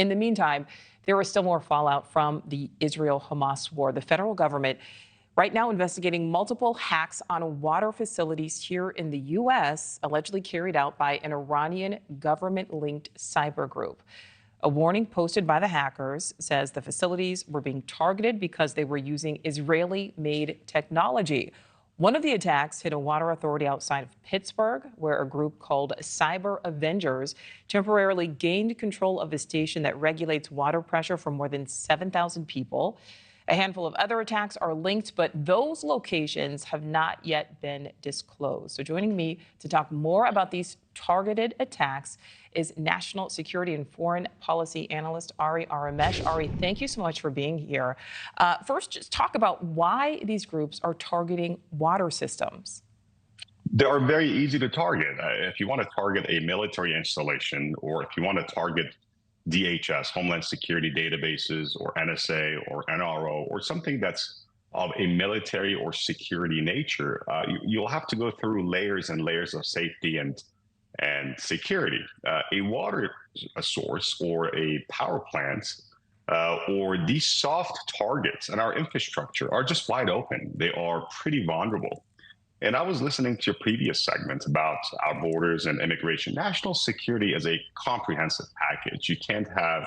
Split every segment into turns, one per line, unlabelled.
In the meantime, there is still more fallout from the Israel-Hamas war. The federal government right now investigating multiple hacks on water facilities here in the U.S., allegedly carried out by an Iranian government-linked cyber group. A warning posted by the hackers says the facilities were being targeted because they were using Israeli-made technology. One of the attacks hit a water authority outside of Pittsburgh, where a group called Cyber Avengers temporarily gained control of a station that regulates water pressure for more than 7,000 people. A handful of other attacks are linked, but those locations have not yet been disclosed. So joining me to talk more about these targeted attacks is national security and foreign policy analyst Ari Aramesh. Ari, thank you so much for being here. First, just talk about why these groups are targeting water systems.
They are very easy to target. If you want to target a military installation, or if you want to target DHS, Homeland Security databases, or NSA, or NRO, or something that's of a military or security nature, you'll have to go through layers and layers of safety and security. A water source or a power plant or these soft targets in our infrastructure are just wide open. They are pretty vulnerable. And I was listening to your previous segment about our borders and immigration. National security is a comprehensive package. You can't have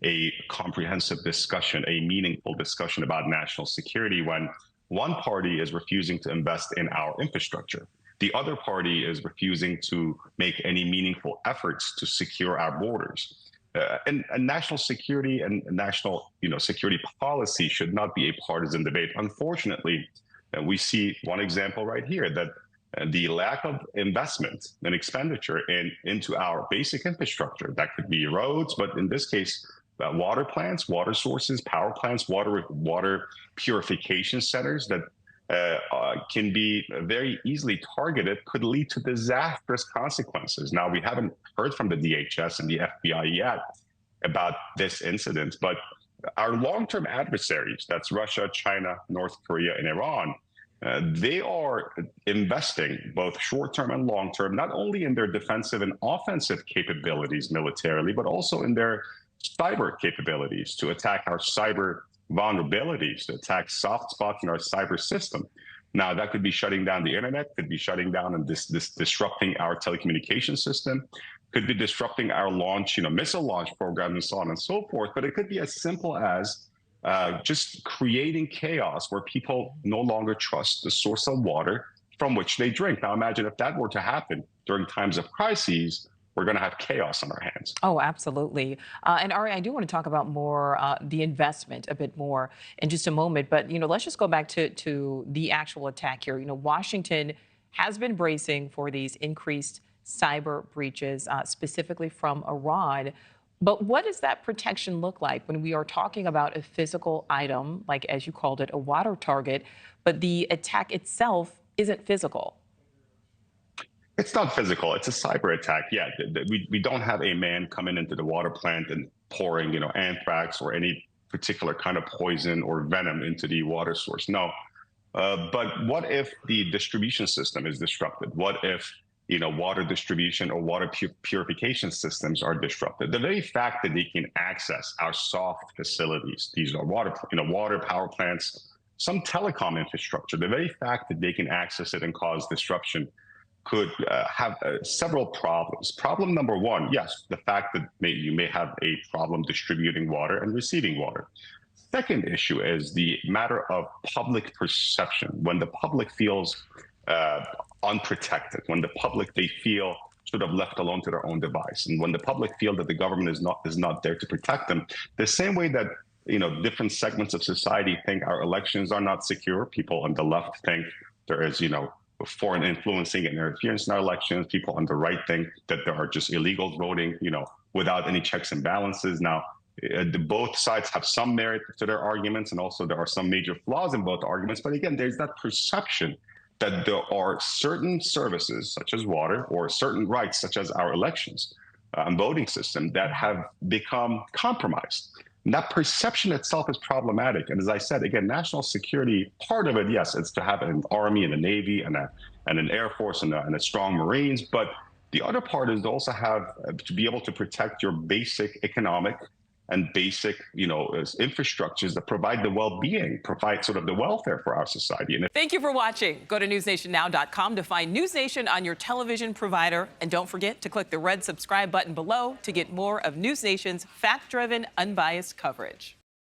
a comprehensive discussion, a meaningful discussion about national security when one party is refusing to invest in our infrastructure. The other party is refusing to make any meaningful efforts to secure our borders. And national security and national security policy should not be a partisan debate. Unfortunately, we see one example right here, that the lack of investment and expenditure into our basic infrastructure, that could be roads, but in this case, water plants, water sources, power plants, water purification centers that can be very easily targeted, could lead to disastrous consequences. Now, we haven't heard from the DHS and the FBI yet about this incident, but our long-term adversaries, that's Russia, China, North Korea, and Iran, they are investing both short-term and long-term, not only in their defensive and offensive capabilities militarily, but also in their cyber capabilities to attack our cyber vulnerabilities, to attack soft spots in our cyber system. Now, that could be shutting down the internet, could be shutting down and disrupting our telecommunication system, could be disrupting our missile launch program and so on and so forth. But it could be as simple as just creating chaos where people no longer trust the source of water from which they drink. Now, imagine if that were to happen during times of crises, we're going to have chaos on our hands.
Oh, absolutely. And Ari, I do want to talk about more the investment a bit more in just a moment. But, let's just go back to the actual attack here. Washington has been bracing for these increased cyber breaches, specifically from Iran. But what does that protection look like when we are talking about a physical item, like, as you called it, a water target, but the attack itself isn't physical?
It's not physical. It's a cyber attack. Yeah, we don't have a man coming into the water plant and pouring, anthrax or any particular kind of poison or venom into the water source. No. But what if the distribution system is disrupted? What if, water distribution or water purification systems are disrupted? The very fact that they can access our soft facilities, these are water power plants, some telecom infrastructure, the very fact that they can access it and cause disruption could have several problems. Problem number one, yes, the fact that you may have a problem distributing water and receiving water. Second issue is the matter of public perception. When the public feels unprotected, when the public, they feel sort of left alone to their own device, and when the public feel that the government is not there to protect them, the same way that different segments of society think our elections are not secure, people on the left think there is foreign influencing and interference in our elections. People on the right think that there are just illegals voting, without any checks and balances. Now, both sides have some merit to their arguments, and also there are some major flaws in both arguments. But again, there's that perception that there are certain services, such as water, or certain rights, such as our elections and voting system, that have become compromised. And that perception itself is problematic. And as I said, again, national security, part of it, yes, it's to have an army and a navy and an air force and a strong Marines. But the other part is to also have to be able to protect your basic economic and basic, infrastructures that provide the well-being, provide sort of the welfare for our society.
Thank you for watching. Go to newsnationnow.com to find News Nation on your television provider. And don't forget to click the red subscribe button below to get more of News Nation's fact-driven, unbiased coverage.